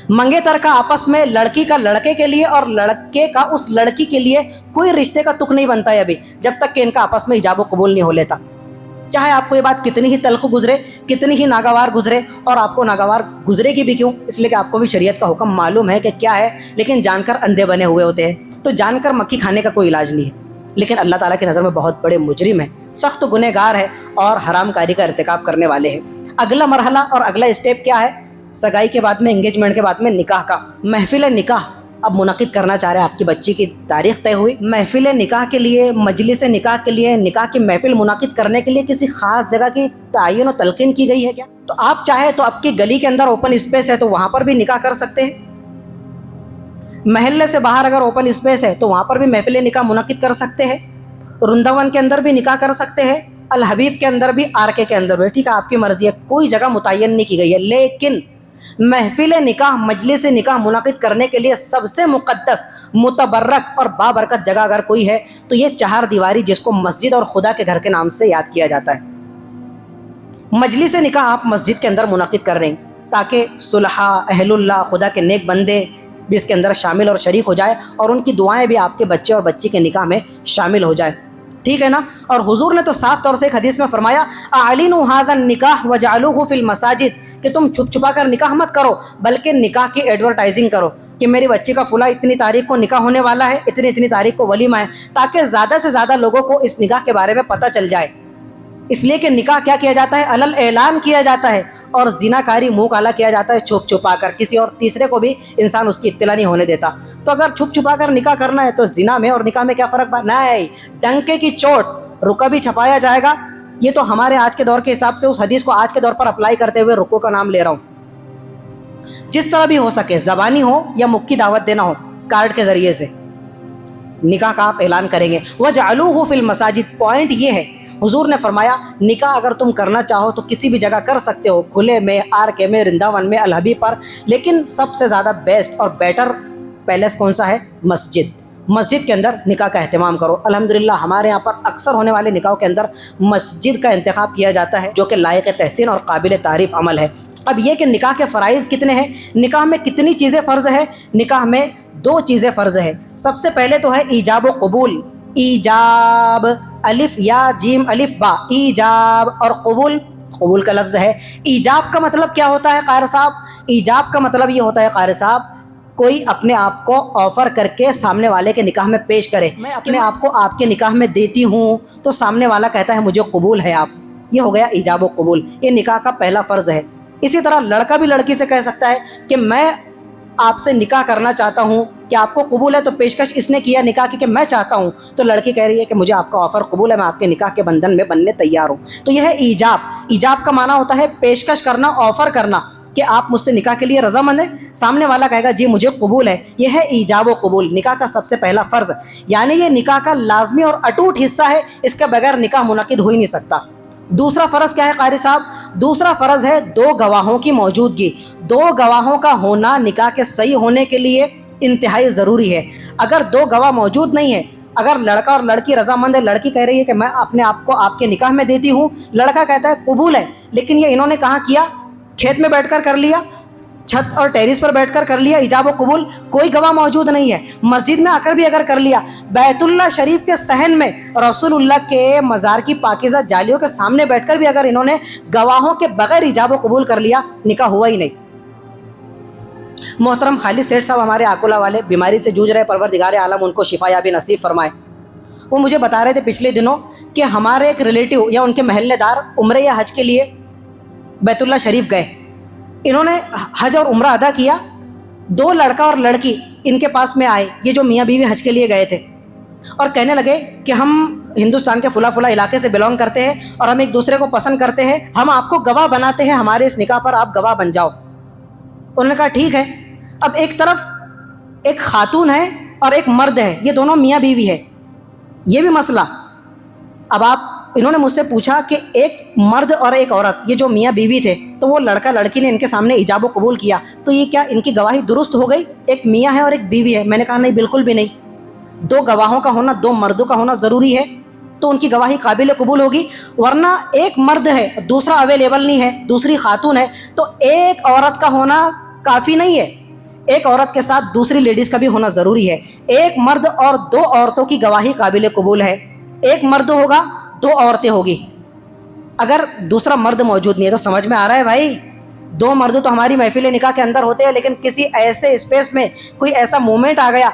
منگیتر کا آپس میں لڑکی کا لڑکے کے لیے اور لڑکے کا اس لڑکی کے لیے کوئی رشتے کا تک نہیں بنتا ہے ابھی, جب تک کہ ان کا آپس میں ایجاب و قبول نہیں ہو لیتا. چاہے آپ کو یہ بات کتنی ہی تلخ گزرے, کتنی ہی ناگوار گزرے, اور آپ کو ناگوار گزرے گی بھی کیوں, اس لیے کہ آپ کو بھی شریعت کا حکم معلوم ہے کہ کیا ہے, لیکن جان کر اندھے بنے ہوئے ہوتے ہیں. تو جان کر مکھی کھانے کا کوئی علاج نہیں ہے, لیکن اللہ تعالیٰ کی نظر میں بہت بڑے مجرم ہیں, سخت گنہگار ہے اور حرام کاری کا ارتکاب کرنے والے ہیں. اگلا مرحلہ اور اگلا اسٹیپ کیا ہے؟ سگائی کے بعد میں, انگیجمنٹ کے بعد میں نکاح کا. محفل نکاح اب منعقد کرنا چاہ رہے ہیں, آپ کی بچی کی تاریخ طے ہوئی. محفل نکاح کے لیے, مجلس نکاح کے لیے, نکاح کی محفل منعقد کرنے کے لیے کسی خاص جگہ کی تعین و تلقین کی گئی ہے کیا؟ تو آپ چاہے تو آپ کی گلی کے اندر اوپن اسپیس ہے تو وہاں پر بھی نکاح کر سکتے ہیں. محلے سے باہر اگر اوپن اسپیس ہے تو وہاں پر بھی محفل نکاح منعقد کر سکتے ہیں. رنداون کے اندر بھی نکاح کر سکتے ہیں, الحبیب کے اندر بھی, آر کے اندر بھی, ٹھیک ہے آپ کی مرضی ہے, کوئی جگہ متعین نہیں کی گئی ہے. لیکن محفل نکاح, مجلس نکاح منعقد کرنے کے لیے سب سے مقدس, متبرک اور بابرکت جگہ اگر کوئی ہے تو یہ چہار دیواری جس کو مسجد اور خدا کے گھر کے نام سے یاد کیا جاتا ہے. مجلس نکاح آپ مسجد کے اندر منعقد کر رہے ہیں تاکہ صلحاء, اہل اللہ, خدا کے نیک بندے بھی اس کے اندر شامل اور شریک ہو جائے, اور ان کی دعائیں بھی آپ کے بچے اور بچی کے نکاح میں شامل ہو جائے, ٹھیک ہے نا. اور حضور نے تو صاف طور سے ایک حدیث میں فرمایا, اعلنوا ھذا النکاح وجعلوہ فی المساجد, کہ تم چھپ چھپا کر نکاح مت کرو بلکہ نکاح کی ایڈورٹائزنگ کرو کہ میری بچی کا فلاں اتنی تاریخ کو نکاح ہونے والا ہے, اتنی تاریخ کو ولیمہ ہے, تاکہ زیادہ سے زیادہ لوگوں کو اس نکاح کے بارے میں پتہ چل جائے. اس لیے کہ نکاح کیا کیا جاتا ہے؟ علل اعلان کیا جاتا ہے, اور زنا کاری منہ کالا کیا جاتا ہے چھپ چھپا کر, کسی اور تیسرے کو بھی انسان اس کی اطلاع نہیں ہونے دیتا. تو اگر چھپ چھپا کر نکاح کرنا ہے تو زنا میں اور نکاح میں کیا فرق نہیں, ڈنکے کی چوٹ رکا بھی چھپایا جائے گا. یہ تو ہمارے آج کے دور کے حساب سے اس حدیث کو آج کے دور پر اپلائی کرتے ہوئے رکو کا نام لے رہا ہوں. جس طرح بھی ہو سکے, زبانی ہو یا مکی دعوت دینا ہو, کارڈ کے ذریعے سے نکاح کا آپ اعلان کریں گے. وجعلوہ فی المساجد, پوائنٹ یہ ہے, حضور نے فرمایا نکاح اگر تم کرنا چاہو تو کسی بھی جگہ کر سکتے ہو, کھلے میں, آر کے میں, رنداون میں, الحبیب پر, لیکن سب سے زیادہ بیسٹ اور بیٹر پیلیس کون سا ہے؟ مسجد. مسجد کے اندر نکاح کا اہتمام کرو. الحمدللہ ہمارے یہاں پر اکثر ہونے والے نکاحوں کے اندر مسجد کا انتخاب کیا جاتا ہے, جو کہ لائق تحسین اور قابل تعریف عمل ہے. اب یہ کہ نکاح کے فرائض کتنے ہیں, نکاح میں کتنی چیزیں فرض ہے؟ نکاح میں 2 چیزیں فرض ہے. سب سے پہلے تو ہے ایجاب و قبول. ایجاب, الف یا جیم الف با, ایجاب, اور قبول, قبول کا لفظ ہے. ایجاب کا مطلب کیا ہوتا ہے قاری صاحب؟ ایجاب کا مطلب یہ ہوتا ہے قاری صاحب, کوئی اپنے آپ کو آفر کر کے سامنے والے کے نکاح میں پیش کرے, میں اپنے آپ کو آپ کے نکاح میں دیتی ہوں, تو سامنے والا کہتا ہے مجھے قبول ہے آپ. یہ ہو گیا ایجاب و قبول, یہ نکاح کا پہلا فرض ہے. اسی طرح لڑکا بھی لڑکی سے کہہ سکتا ہے کہ میں آپ سے نکاح کرنا چاہتا ہوں, کہ آپ کو قبول ہے؟ تو پیشکش اس نے کیا نکاح کی کہ میں چاہتا ہوں, تو لڑکی کہہ رہی ہے کہ مجھے آپ کا آفر قبول ہے, میں آپ کے نکاح کے بندھن میں بننے تیار ہوں. تو یہ ہے ایجاب. ایجاب کا معنی ہوتا ہے پیشکش کرنا, آفر کرنا, کہ آپ مجھ سے نکاح کے لیے رضامند ہیں. سامنے والا کہے گا جی مجھے قبول ہے. یہ ہے ایجاب و قبول, نکاح کا سب سے پہلا فرض, یعنی یہ نکاح کا لازمی اور اٹوٹ حصہ ہے, اس کے بغیر نکاح منعقد ہو ہی نہیں سکتا. دوسرا فرض کیا ہے قاری صاحب؟ دوسرا فرض ہے 2 گواہوں کی موجودگی. 2 گواہوں کا ہونا نکاح کے صحیح ہونے کے لیے انتہائی ضروری ہے. اگر 2 گواہ موجود نہیں ہیں, اگر لڑکا اور لڑکی رضامند ہے, لڑکی کہہ رہی ہے کہ میں اپنے آپ کو آپ کے نکاح میں دیتی ہوں, لڑکا کہتا ہے قبول ہے, لیکن یہ انہوں نے کہاں کیا؟ کھیت میں بیٹھ کر لیا, چھت اور ٹیرس پر بیٹھ کر لیا ایجاب و قبول, کوئی گواہ موجود نہیں ہے. مسجد میں آ کر بھی اگر کر لیا, بیت اللہ شریف کے صحن میں رسول اللہ کے مزار کی پاکیزہ جالیوں کے سامنے بیٹھ کر بھی اگر انہوں نے گواہوں کے بغیر ایجاب و قبول کر لیا, نکاح ہوا ہی نہیں. محترم خالد سیٹھ صاحب ہمارے آکولہ والے بیماری سے جوجھ رہے, پروردگار عالم ان کو شفا یابی نصیب فرمائے. وہ مجھے بتا رہے تھے پچھلے دنوں کہ ہمارے ایک ریلیٹیو یا ان کے محلے دار عمرہ یا حج کے لیے بیت اللہ شریف گئے. انہوں نے حج اور عمرہ ادا کیا, دو لڑکا اور لڑکی ان کے پاس میں آئے، یہ جو میاں بیوی حج کے لیے گئے تھے، اور کہنے لگے کہ ہم ہندوستان کے فلاں فلاں علاقے سے بلونگ کرتے ہیں اور ہم ایک دوسرے کو پسند کرتے ہیں، ہم آپ کو گواہ بناتے ہیں، ہمارے اس نکاح پر آپ گواہ بن جاؤ۔ انہوں نے کہا ٹھیک ہے۔ اب ایک طرف ایک خاتون ہے اور ایک مرد ہے، یہ دونوں میاں بیوی ہے، یہ بھی مسئلہ۔ اب انہوں نے مجھ سے پوچھا کہ ایک مرد اور ایک عورت، یہ جو میاں بیوی تھے، تو وہ لڑکا لڑکی نے ان کے سامنے ایجاب و قبول کیا، تو یہ کیا ان کی گواہی درست ہو گئی؟ ایک میاں ہے اور ایک بیوی ہے۔ میں نے کہا نہیں، بالکل بھی نہیں، دو گواہوں کا ہونا، دو مردوں کا ہونا ضروری ہے، تو ان کی گواہی قابل قبول ہوگی، ورنہ ایک مرد ہے دوسرا اویلیبل نہیں ہے، دوسری خاتون ہے، تو ایک عورت کا ہونا کافی نہیں ہے، ایک عورت کے ساتھ دوسری لیڈیز کا بھی ہونا ضروری ہے۔ ایک مرد اور دو عورتوں کی گواہی قابل قبول ہے، ایک مرد ہوگا دو عورتیں ہوگی۔ اگر دوسرا مرد موجود نہیں ہے تو سمجھ میں آ رہا ہے بھائی، دو مرد تو ہماری محفل نکاح کے اندر ہوتے ہیں، لیکن کسی ایسے اسپیس میں کوئی ایسا مومنٹ آ گیا،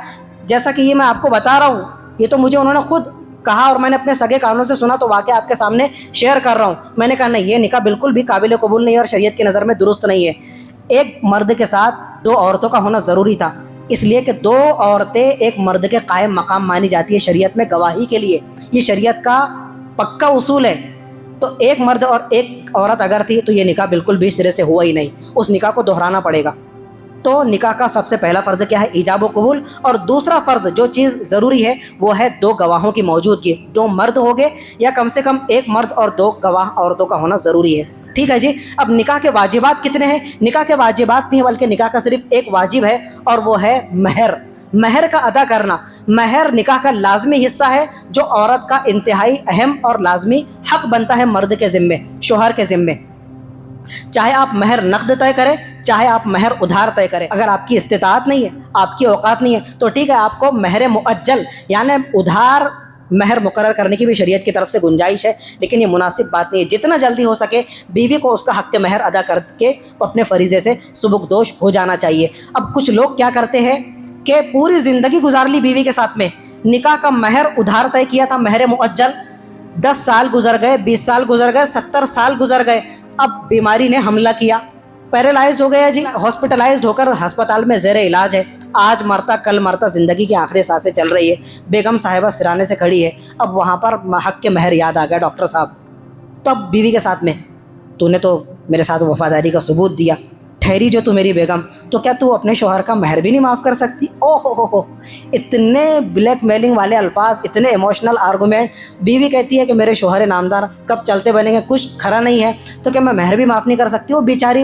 جیسا کہ یہ میں آپ کو بتا رہا ہوں، یہ تو مجھے انہوں نے خود کہا اور میں نے اپنے سگے کانوں سے سنا، تو واقعہ آپ کے سامنے شیئر کر رہا ہوں۔ میں نے کہا نہیں، یہ نکاح بالکل بھی قابل قبول نہیں ہے اور شریعت کی نظر میں درست نہیں ہے۔ ایک مرد کے ساتھ دو عورتوں کا ہونا ضروری تھا، اس لیے کہ دو عورتیں ایک مرد کے قائم مقام مانی جاتی ہے شریعت میں گواہی کے لیے، یہ شریعت کا پکا اصول ہے۔ تو ایک مرد اور ایک عورت اگر تھی تو یہ نکاح بالکل بھی سرے سے ہوا ہی نہیں، اس نکاح کو دہرانا پڑے گا۔ تو نکاح کا سب سے پہلا فرض کیا ہے؟ ایجاب و قبول، اور دوسرا فرض جو چیز ضروری ہے وہ ہے دو گواہوں کی موجودگی، دو مرد ہو گئے یا کم سے کم ایک مرد اور دو گواہ عورتوں کا ہونا ضروری ہے۔ ٹھیک ہے جی۔ اب نکاح کے واجبات کتنے ہیں؟ نکاح کے واجبات نہیں بلکہ نکاح کا صرف ایک واجب ہے، اور وہ ہے مہر، مہر کا ادا کرنا۔ مہر نکاح کا لازمی حصہ ہے، جو عورت کا انتہائی اہم اور لازمی حق بنتا ہے مرد کے ذمے، شوہر کے ذمے۔ چاہے آپ مہر نقد طے کریں، چاہے آپ مہر ادھار طے کریں، اگر آپ کی استطاعت نہیں ہے، آپ کی اوقات نہیں ہے، تو ٹھیک ہے، آپ کو مہر مؤجل یعنی ادھار مہر مقرر کرنے کی بھی شریعت کی طرف سے گنجائش ہے، لیکن یہ مناسب بات نہیں ہے۔ جتنا جلدی ہو سکے بیوی کو اس کا حق مہر ادا کر کے اپنے فریضے سے سبکدوش ہو جانا چاہیے۔ اب کچھ لوگ کیا کرتے ہیں کہ پوری زندگی گزار لی بیوی کے ساتھ میں، نکاح کا مہر ادھار طے کیا تھا، مہر مؤجل، 10 سال گزر گئے، 20 سال گزر گئے، 70 سال گزر گئے، اب بیماری نے حملہ کیا، پیرالائزڈ ہو گیا جی، ہاسپٹلائزڈ ہو کر ہسپتال میں زیر علاج ہے، آج مرتا کل مرتا، زندگی کی آخری سانسیں چل رہی ہے، بیگم صاحبہ سرانے سے کھڑی ہے، اب وہاں پر حق کے مہر یاد آ گیا ڈاکٹر صاحب، تب بیوی کے ساتھ میں تو نے تو میرے ساتھ وفاداری کا ثبوت دیا، ٹھہری جو تو میری بیگم، تو کیا تو اپنے شوہر کا مہر بھی نہیں معاف کر سکتی؟ او ہو، اتنے بلیک میلنگ والے الفاظ، اتنے ایموشنل آرگومنٹ۔ بیوی کہتی ہے کہ میرے شوہر نامدار کب چلتے بنیں گے، کچھ کھرا نہیں ہے، تو کیا میں مہر بھی معاف نہیں کر سکتی؟ وہ بیچاری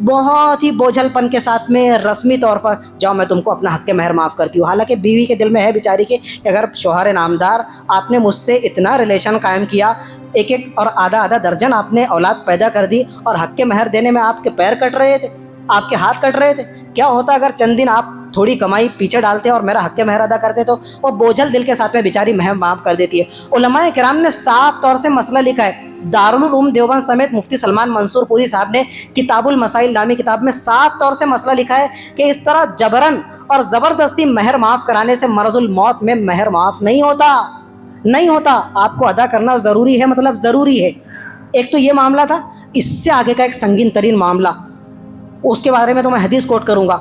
بہت ہی بوجھل پن کے ساتھ میں رسمی طور پر، جاؤ میں تم کو اپنا حق مہر معاف کرتی ہوں، حالانکہ بیوی کے دل میں ہے بیچاری کے کہ اگر شوہر نامدار آپ نے مجھ سے اتنا ریلیشن قائم کیا، ایک ایک اور آدھا درجن آپ نے اولاد پیدا کر دی، اور حق کے مہر دینے میں آپ کے پیر کٹ رہے تھے، آپ کے ہاتھ کٹ رہے تھے، کیا ہوتا اگر چند دن آپ تھوڑی کمائی پیچھے ڈالتے اور میرا حق مہر ادا کرتے؟ تو وہ بوجھل دل کے ساتھ میں بیچاری مہر معاف کر دیتی ہے۔ علماء کرام نے صاف طور سے مسئلہ لکھا ہے، دارالعلوم دیوبند سمیت مفتی سلمان منصور پوری صاحب نے کتاب المسائل نامی کتاب میں صاف طور سے مسئلہ لکھا ہے کہ اس طرح جبرن اور زبردستی مہر معاف کرانے سے مرض الموت میں مہر معاف نہیں ہوتا، آپ کو ادا کرنا ضروری ہے، مطلب ضروری ہے۔ ایک تو یہ معاملہ تھا، اس سے آگے کا ایک سنگین ترین معاملہ، اس کے بارے میں تو میں حدیث کوٹ کروں گا۔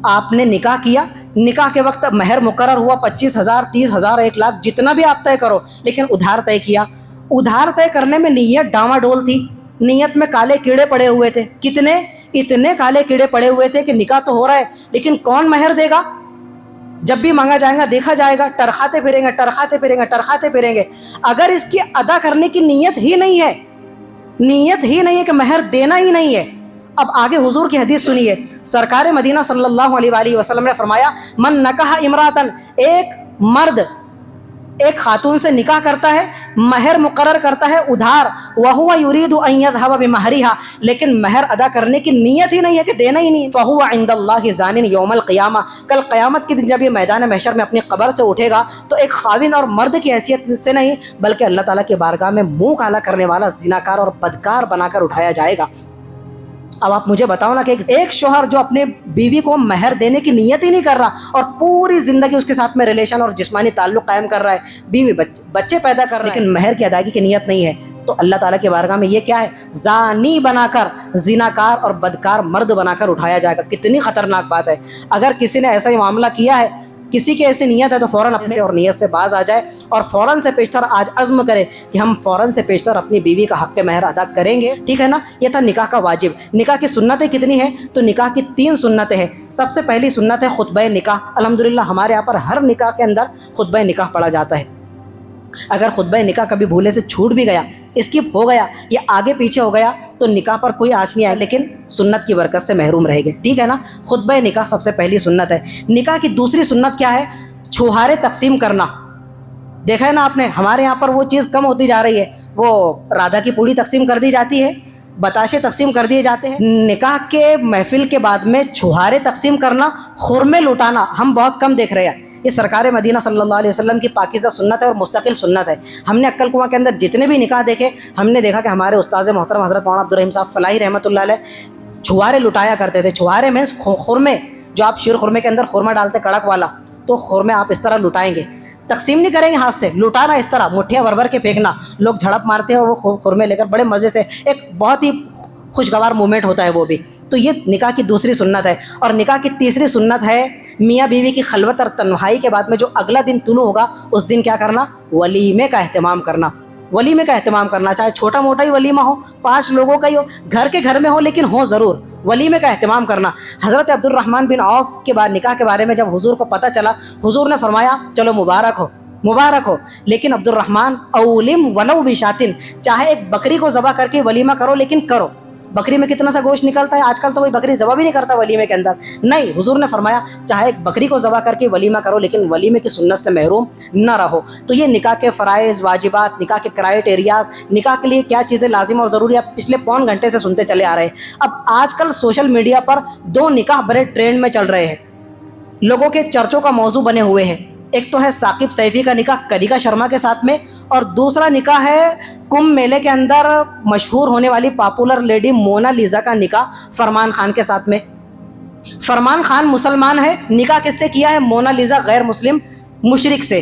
آپ نے نکاح کیا، نکاح کے وقت مہر مقرر ہوا 25,000 30,000 1 لاکھ جتنا بھی آپ طے کرو، لیکن ادھار طے کیا، ادھار طے کرنے میں نیت ڈاما ڈول تھی، نیت میں کالے کیڑے پڑے ہوئے تھے، کتنے؟ اتنے کالے کیڑے پڑے ہوئے تھے کہ نکاح تو ہو رہا ہے لیکن کون مہر دے گا؟ جب بھی مانگا جائے گا دیکھا جائے گا، ٹرخاتے پھریں گے۔ اگر اس کی ادا کرنے کی نیت ہی نہیں ہے کہ مہر دینا ہی نہیں ہے۔ اب آگے حضور کی حدیث سنیے، سرکار مدینہ صلی اللہ علیہ وآلہ وسلم نے فرمایا، من نکاح امراتن، ایک مرد ایک خاتون سے نکاح کرتا ہے، مہر مقرر کرتا ہے ادھار، وَهُوَ يُرِيدُ أَن يَذْهَبَ بِمَهْرِهَا، لیکن مہر ادا کرنے کی نیت ہی نہیں ہے کہ دینا ہی نہیں، فَهُوَ عِنْدَ اللَّهِ زَانٍ يَوْمَ الْقِيَامَةِ، کل قیامت کے دن جب یہ میدان محشر میں اپنی قبر سے اٹھے گا تو ایک خاوند اور مرد کی حیثیت سے نہیں بلکہ اللہ تعالیٰ کی بارگاہ میں منہ کالا کرنے والا زناکار اور بدکار بنا کر اٹھایا جائے گا۔ اب آپ مجھے بتاؤ نا کہ ایک شوہر جو اپنے بیوی کو مہر دینے کی نیت ہی نہیں کر رہا اور پوری زندگی اس کے ساتھ میں ریلیشن اور جسمانی تعلق قائم کر رہا ہے، بیوی بچے پیدا کر رہا ہے، لیکن مہر کی ادائیگی کی نیت نہیں ہے، تو اللہ تعالیٰ کی بارگاہ میں یہ کیا ہے؟ زانی بنا کر، زناکار اور بدکار مرد بنا کر اٹھایا جائے گا۔ کتنی خطرناک بات ہے۔ اگر کسی نے ایسا ہی معاملہ کیا ہے، کسی کی ایسی نیت ہے، تو فوراً اپنے اور نیت سے باز آ جائے اور فوراً سے پیشتر آج عزم کرے کہ ہم فوراً سے پیشتر اپنی بیوی کا حق مہر ادا کریں گے، ٹھیک ہے نا؟ یہ تھا نکاح کا واجب۔ نکاح کی سنتیں کتنی ہیں؟ تو نکاح کی 3 سنتیں ہیں۔ سب سے پہلی سنت ہے خطبہ نکاح۔ الحمدللہ ہمارے یہاں پر ہر نکاح کے اندر خطبہ نکاح پڑھا جاتا ہے۔ اگر خطبہ نکاح کبھی بھولے سے چھوٹ بھی گیا، اسکپ ہو گیا یا آگے پیچھے ہو گیا، تو نکاح پر کوئی آنچ نہیں آئے، لیکن سنت کی برکت سے محروم رہے گے، ٹھیک ہے نا؟ خطبہ نکاح سب سے پہلی سنت ہے۔ نکاح کی دوسری سنت کیا ہے؟ چھوہارے تقسیم کرنا۔ دیکھا ہے نا آپ نے، ہمارے یہاں پر وہ چیز کم ہوتی جا رہی ہے، وہ رادھا کی پوڑی تقسیم کر دی جاتی ہے، بتاشے تقسیم کر دیے جاتے ہیں۔ نکاح کے محفل کے بعد میں چھوہارے تقسیم کرنا، خرمے لٹانا ہم بہت کم دیکھ رہے ہیں۔ یہ سرکار مدینہ صلی اللہ علیہ وسلم کی پاکیزہ سنت ہے اور مستقل سنت ہے۔ ہم نے عقل کنواں کے اندر جتنے بھی نکاح دیکھے، ہم نے دیکھا کہ ہمارے استاذ محترم حضرت مولانا عبدالرحیم صاحب فلاحی رحمۃ اللہ علیہ چھوہارے لٹایا کرتے تھے۔ چھوہارے میں خرمے، جو آپ شیر خرمے کے اندر خرمہ ڈالتے کڑک والا، تو خرمے آپ اس طرح لٹائیں گے، تقسیم نہیں کریں گے ہاتھ سے، لٹانا اس طرح مٹھیاں بھر بھر کے پھینکنا، لوگ جھڑپ مارتے ہیں اور وہ خرمے لے کر بڑے مزے سے، ایک بہت ہی خوشگوار مومنٹ ہوتا ہے وہ بھی۔ تو یہ نکاح کی دوسری سنت ہے۔ اور نکاح کی تیسری سنت ہے میاں بیوی کی خلوت اور تنہائی کے بعد میں جو اگلا دن طلوع ہوگا، اس دن کیا کرنا؟ ولیمے کا اہتمام کرنا۔ ولیمے کا اہتمام کرنا، چاہے چھوٹا موٹا ہی ولیمہ ہو، 5 لوگوں کا ہی ہو، گھر میں ہو، لیکن ہو ضرور، ولیمے کا اہتمام کرنا۔ حضرت عبد الرحمن بن عوف کے بعد نکاح کے بارے میں جب حضور کو پتہ چلا، حضور نے فرمایا چلو مبارک ہو، مبارک ہو، لیکن عبد الرحمن اولم ولو بشاتن، چاہے ایک بکری کو ذبح کر کے ولیمہ کرو، لیکن کرو۔ بکری میں کتنا سا گوشت نکلتا ہے، آج کل تو کوئی بکری ذبح بھی نہیں کرتا ولیمے کے اندر، نہیں، حضور نے فرمایا چاہے ایک بکری کو ذبح کر کے ولیمہ کرو، لیکن ولیمے کی سنت سے محروم نہ رہو۔ تو یہ نکاح کے فرائض، واجبات، نکاح کے کرائٹیریاز، نکاح کے لیے کیا چیزیں لازم اور ضروری، آپ پچھلے پون گھنٹے سے سنتے چلے آ رہے ہیں۔ اب آج کل سوشل میڈیا پر 2 نکاح بڑے ٹرینڈ میں چل رہے ہیں، لوگوں کے چرچوں کا موضوع بنے ہوئے ہیں۔ ایک تو ہے ثاقب سیفی کا نکاح کنیکا شرما کے ساتھ میں، اور دوسرا نکاح ہے کمبھ میلے کے اندر مشہور ہونے والی پاپولر لیڈی مونا لیزا کا نکاح فرمان خان کے ساتھ میں۔ فرمان خان مسلمان ہے، نکاح کس سے کیا ہے؟ مونا لیزا غیر مسلم مشرک سے۔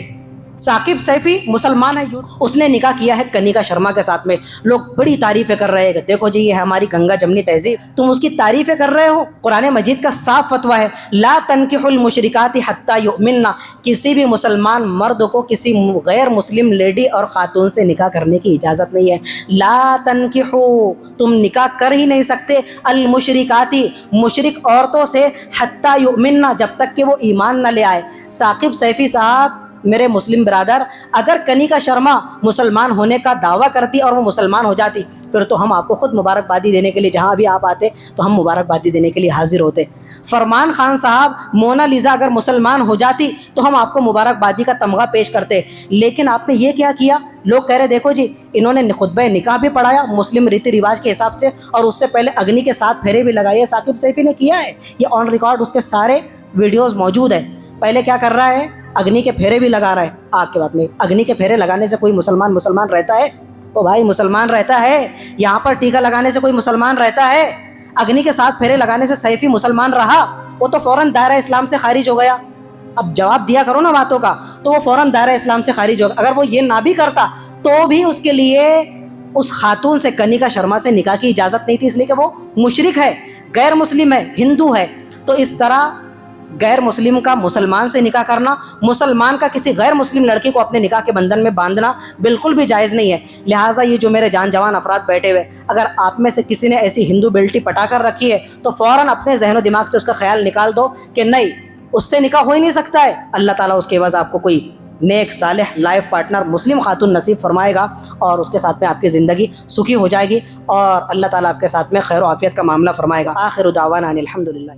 ثاقب سیفی مسلمان ہے، اس نے نکاح کیا ہے کنیکا شرما کے ساتھ میں۔ لوگ بڑی تعریفیں کر رہے ہیں، دیکھو جی یہ ہے ہماری گنگا جمنی تہذیب، تم اس کی تعریفیں کر رہے ہو۔ قرآن مجید کا صاف فتویٰ ہے، لا تنکحوا المشرکات حتی یؤمنن، کسی بھی مسلمان مرد کو کسی غیر مسلم لیڈی اور خاتون سے نکاح کرنے کی اجازت نہیں ہے۔ لا تنکحوا، تم نکاح کر ہی نہیں سکتے، المشرکاتی، مشرک عورتوں سے، حتی یؤمنن، جب تک کہ وہ ایمان نہ لے آئے۔ ثاقب سیفی صاحب، میرے مسلم برادر، اگر کنیکا شرما مسلمان ہونے کا دعویٰ کرتی اور وہ مسلمان ہو جاتی، پھر تو ہم آپ کو خود مبارکبادی دینے کے لیے، جہاں بھی آپ آتے تو ہم مبارکبادی دینے کے لیے حاضر ہوتے۔ فرمان خان صاحب، مونا لیزا اگر مسلمان ہو جاتی تو ہم آپ کو مبارکبادی کا تمغہ پیش کرتے، لیکن آپ نے یہ کیا کیا؟ لوگ کہہ رہے دیکھو جی انہوں نے خطبہ نکاح بھی پڑھایا مسلم ریتی رواج کے حساب سے، اور اس سے پہلے اگنی کے 7 پھیرے بھی لگائے۔ ثاقب سیفی نے کیا ہے، یہ آن ریکارڈ اس کے سارے ویڈیوز موجود ہیں۔ پہلے کیا کر رہا ہے؟ اگنی کے پھیرے بھی لگا رہا ہے۔ آگ کے بعد میں اگنی کے پھیرے لگانے سے کوئی مسلمان رہتا ہے؟ او بھائی مسلمان رہتا ہے۔ یہاں پر ٹیکا لگانے سے کوئی مسلمان رہتا ہے؟ اگنی کے 7 پھیرے لگانے سے سیفی مسلمان رہا؟ وہ تو فوراً دائرہ اسلام سے خارج ہو گیا۔ اب جواب دیا کرو نا باتوں کا، تو وہ فوراً دائرہ اسلام سے خارج ہو گیا۔ اگر وہ یہ نہ بھی کرتا تو بھی اس کے لیے اس خاتون سے کنیکا شرما سے نکاح کی اجازت نہیں تھی، اس لیے کہ وہ مشرک ہے، غیر مسلم ہے، ہندو ہے۔ تو اس طرح غیر مسلم کا مسلمان سے نکاح کرنا، مسلمان کا کسی غیر مسلم لڑکی کو اپنے نکاح کے بندھن میں باندھنا بالکل بھی جائز نہیں ہے۔ لہٰذا یہ جو میرے جان جوان افراد بیٹھے ہوئے، اگر آپ میں سے کسی نے ایسی ہندو بیلٹی پٹا کر رکھی ہے تو فوراً اپنے ذہن و دماغ سے اس کا خیال نکال دو کہ نہیں، اس سے نکاح ہو ہی نہیں سکتا ہے۔ اللہ تعالیٰ اس کے عوض آپ کو کوئی نیک صالح لائف پارٹنر مسلم خاتون نصیب فرمائے گا، اور اس کے ساتھ میں آپ کی زندگی سکھی ہو جائے گی، اور اللہ تعالیٰ آپ کے ساتھ میں خیر و عافیت کا معاملہ فرمائے گا۔ آخر دعوانا ان الحمدللہ۔